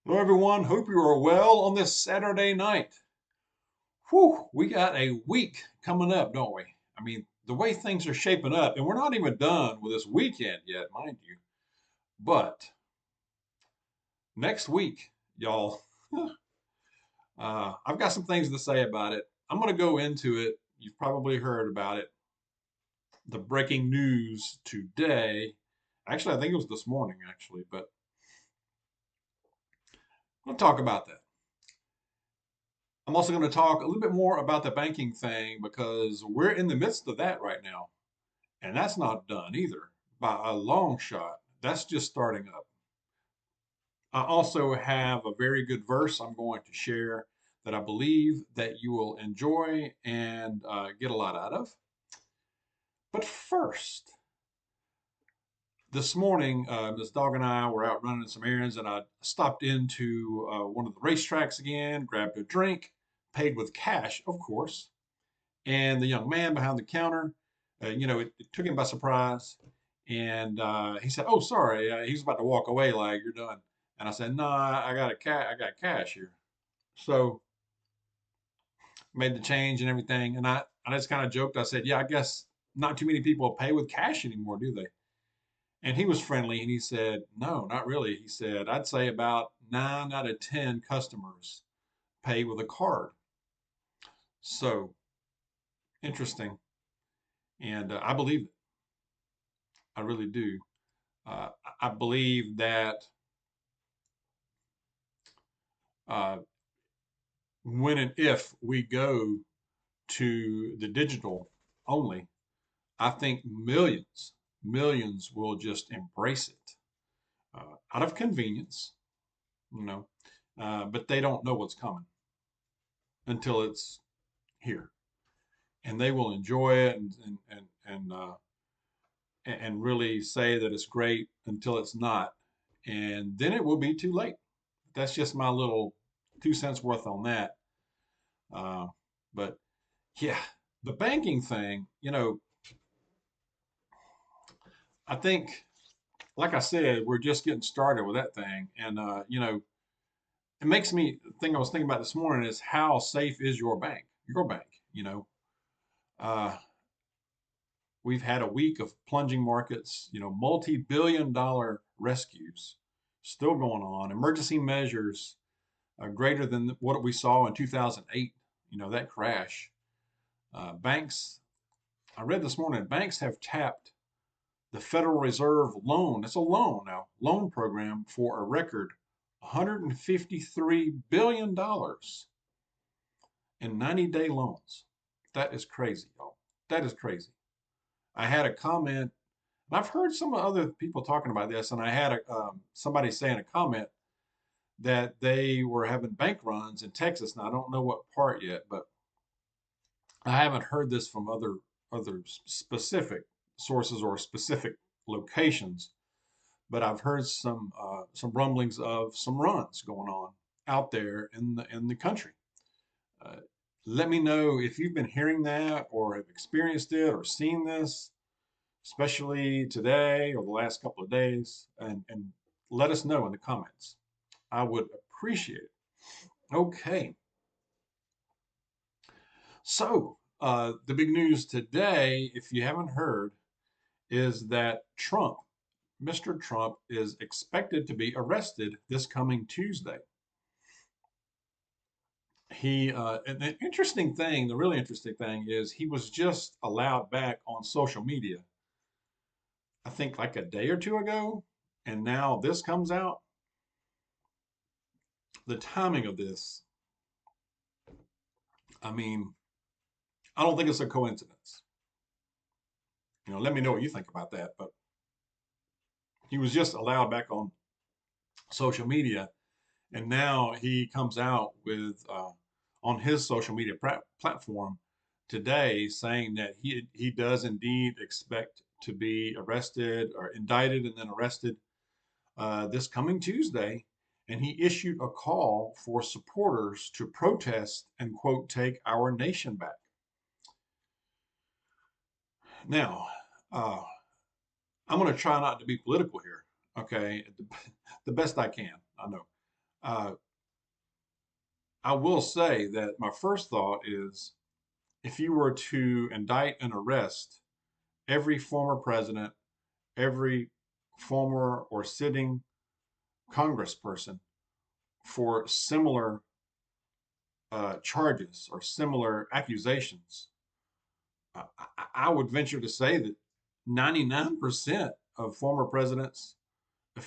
Hello, everyone. Hope you are well on this Saturday night. Whew, we got a week coming up, don't we? I mean, the way things are shaping up, and we're not even done with this weekend yet, mind you. But next week, y'all, I've got some things to say about it. I'm going to go into it. You've probably heard about it. The breaking news today. Actually, I think it was this morning, actually, but we'll talk about that. I'm also going to talk a little bit more about the banking thing because we're in the midst of that right now. And that's not done either by a long shot. That's just starting up. I also have a very good verse I'm going to share that I believe that you will enjoy and get a lot out of. But first, this morning, Ms. Dog and I were out running some errands, and I stopped into one of the racetracks again, grabbed a drink, paid with cash, of course. And the young man behind the counter, it took him by surprise. And he said, "Oh, sorry." He's about to walk away, like you're done. And I said, "No, I got I got cash here." So made the change and everything. And I just kind of joked. I said, "Yeah, I guess not too many people pay with cash anymore, do they?" And he was friendly and he said, "No, not really." He said, "I'd say about 9 out of 10 customers pay with a card." So interesting. And I believe it. I really do. Uh, I believe that uh, when and if we go to the digital only, I think millions will just embrace it out of convenience, you know, but they don't know what's coming until it's here, and they will enjoy it and really say that it's great until it's not, and then it will be too late. That's just my little 2 cents worth on that. Uh, but yeah, the banking thing, I think, like I said, we're just getting started with that thing. And, it makes me think I was thinking about this morning is how safe is your bank, you know? Uh, we've had a week of plunging markets, multi-billion dollar rescues still going on, emergency measures greater than what we saw in 2008, that crash. Banks, I read this morning, banks have tapped the Federal Reserve loan, it's a loan now, loan program for a record $153 billion in 90-day loans. That is crazy, y'all. That is crazy. I had a comment, and I've heard some other people talking about this, and I had somebody saying a comment that they were having bank runs in Texas. Now, I don't know what part yet, but I haven't heard this from other specific sources or specific locations, but I've heard some rumblings of some runs going on out there in the country. Uh, Let me know if you've been hearing that or have experienced it or seen this, especially today or the last couple of days, and let us know in the comments. I would appreciate it. Okay, so the big news today, if you haven't heard, is that Mr. Trump, is expected to be arrested this coming Tuesday. And the interesting thing, the really interesting thing is he was just allowed back on social media, I think like a day or two ago, and now this comes out. The timing of this, I mean, I don't think it's a coincidence. Let me know what you think about that. But he was just allowed back on social media, and now he comes out with on his social media platform today saying that he does indeed expect to be arrested or indicted and then arrested this coming Tuesday. And he issued a call for supporters to protest and, quote, take our nation back. Now, uh, I'm going to try not to be political here, okay? The best I can, I know. Uh, I will say that my first thought is if you were to indict and arrest every former president, every former or sitting congressperson for similar charges or similar accusations, I would venture to say that 99% of former presidents,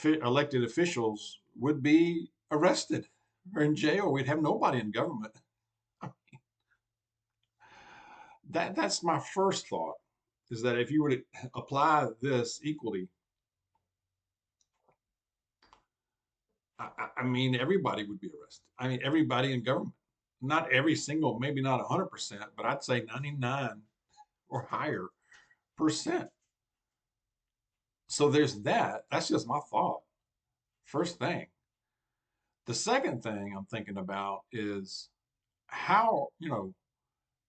elected officials would be arrested or in jail. We'd have nobody in government. That's my first thought, is that if you were to apply this equally, I mean, everybody would be arrested. I mean, everybody in government. Not every single, maybe not 100%, but I'd say 99 or higher percent. So there's that. That's just my thought. First thing. The second thing I'm thinking about is how,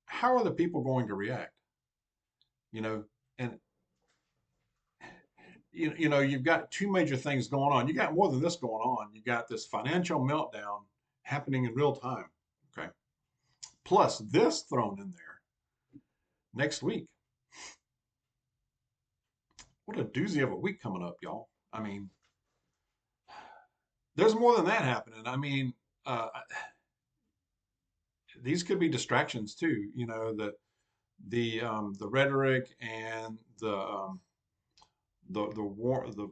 how are the people going to react? You know, and you've got two major things going on. You got more than this going on. You got this financial meltdown happening in real time. Okay. Plus this thrown in there next week. What a doozy of a week coming up, y'all. I mean, there's more than that happening. I mean, these could be distractions too. The rhetoric and the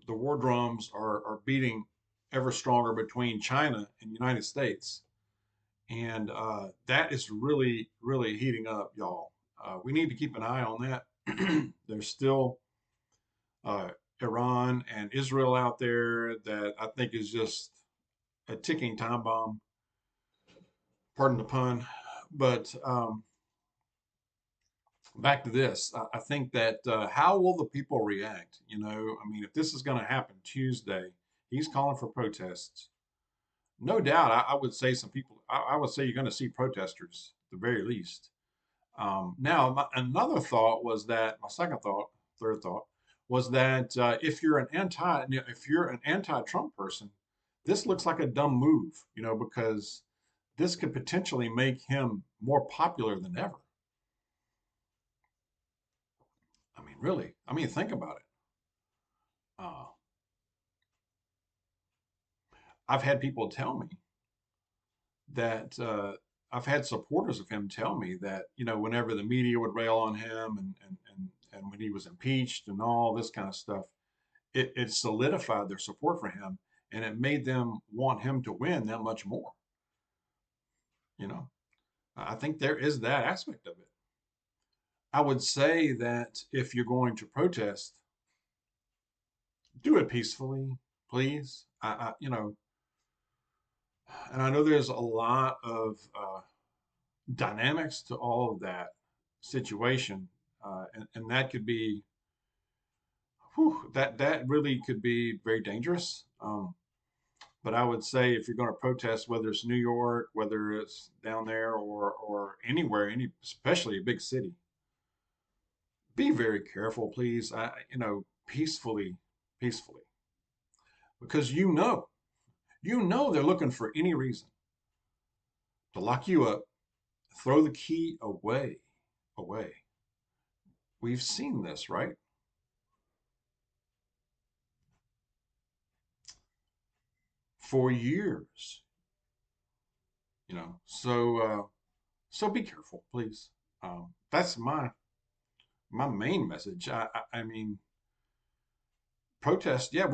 war drums are beating ever stronger between China and the United States, and that is really really heating up, y'all. We need to keep an eye on that. There's still uh, Iran and Israel out there that I think is just a ticking time bomb. Pardon the pun, but back to this. I think that how will the people react? I mean, if this is going to happen Tuesday, he's calling for protests. No doubt, I would say some people. I would say you're going to see protesters at the very least. Now, another thought was that my second thought, third thought, was that if you're an anti-Trump person, this looks like a dumb move, because this could potentially make him more popular than ever. I mean, really. I mean, think about it. Uh, I've had people tell me that I've had supporters of him tell me that, whenever the media would rail on him and when he was impeached and all this kind of stuff, it solidified their support for him and it made them want him to win that much more. You know, I think there is that aspect of it. I would say that if you're going to protest, do it peacefully, please. And I know there's a lot of dynamics to all of that situation, and that could be, that really could be very dangerous. But I would say if you're going to protest, whether it's New York, whether it's down there or anywhere, especially a big city, be very careful, please. Peacefully, peacefully, because they're looking for any reason to lock you up, throw the key away. We've seen this, right? For years, So be careful, please. That's my main message. I mean, protest. Yeah,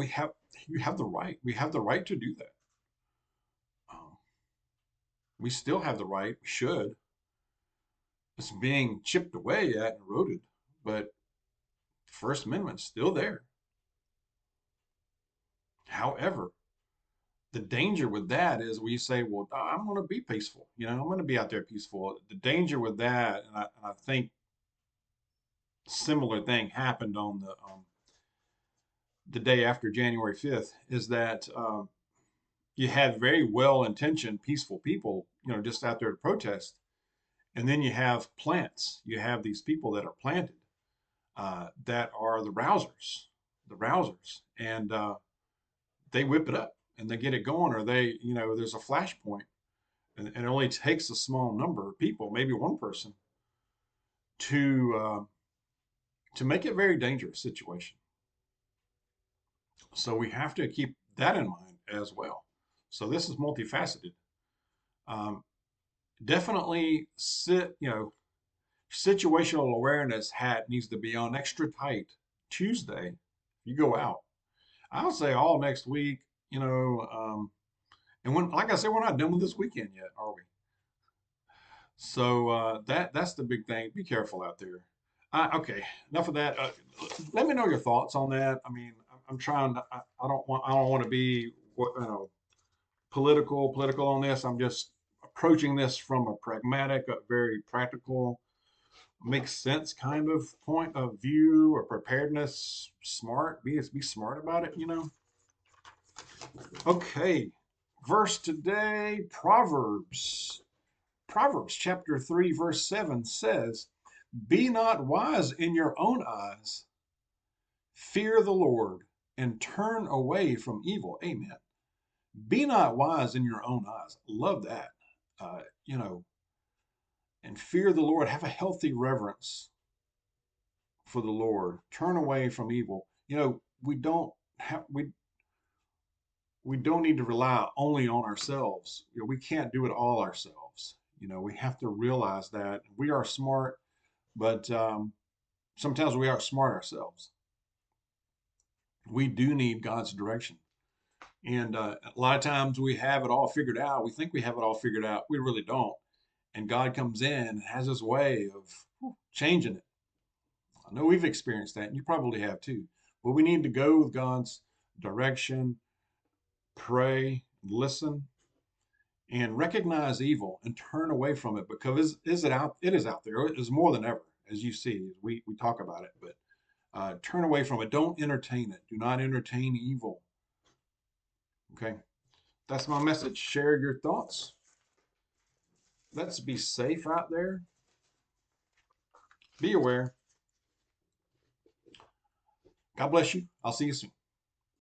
you have the right. We have the right to do that. Um, we still have the right. We should. It's being chipped away at and eroded, but the First Amendment's still there. However, the danger with that is we say, well, I'm going to be peaceful. I'm going to be out there peaceful. The danger with that, and I think similar thing happened on the day after January 5th, is that you had very well-intentioned, peaceful people, just out there to protest, and then you have plants. You have these people that are planted that are the rousers, and they whip it up and they get it going, or there's a flashpoint, and it only takes a small number of people, maybe one person, to make it a very dangerous situation. So we have to keep that in mind as well. So this is multifaceted. Um, Definitely situational awareness hat needs to be on extra tight Tuesday. You go out. I would say all next week, and like I said, we're not done with this weekend yet, are we? So that's the big thing. Be careful out there. Okay, enough of that. Let me know your thoughts on that. I mean, I'm trying to. I don't want to be political on this. I'm just approaching this from a pragmatic, a very practical, makes sense kind of point of view or preparedness. Smart. Be smart about it. Okay, verse today, Proverbs chapter 3, verse 7 says, "Be not wise in your own eyes, fear the Lord, and turn away from evil." Amen. Be not wise in your own eyes. Love that. Uh, you know, and fear the Lord. Have a healthy reverence for the Lord. Turn away from evil. We don't need to rely only on ourselves. We can't do it all ourselves. We have to realize that we are smart, but sometimes we outsmart ourselves. We do need God's direction. And a lot of times we have it all figured out. We think we have it all figured out. We really don't. And God comes in and has his way of changing it. I know we've experienced that, and you probably have too. But we need to go with God's direction, pray, listen, and recognize evil and turn away from it, because it is out there. It is more than ever, as you see, as we talk about it. But turn away from it. Don't entertain it. Do not entertain evil. Okay. That's my message. Share your thoughts. Let's be safe out there. Be aware. God bless you. I'll see you soon.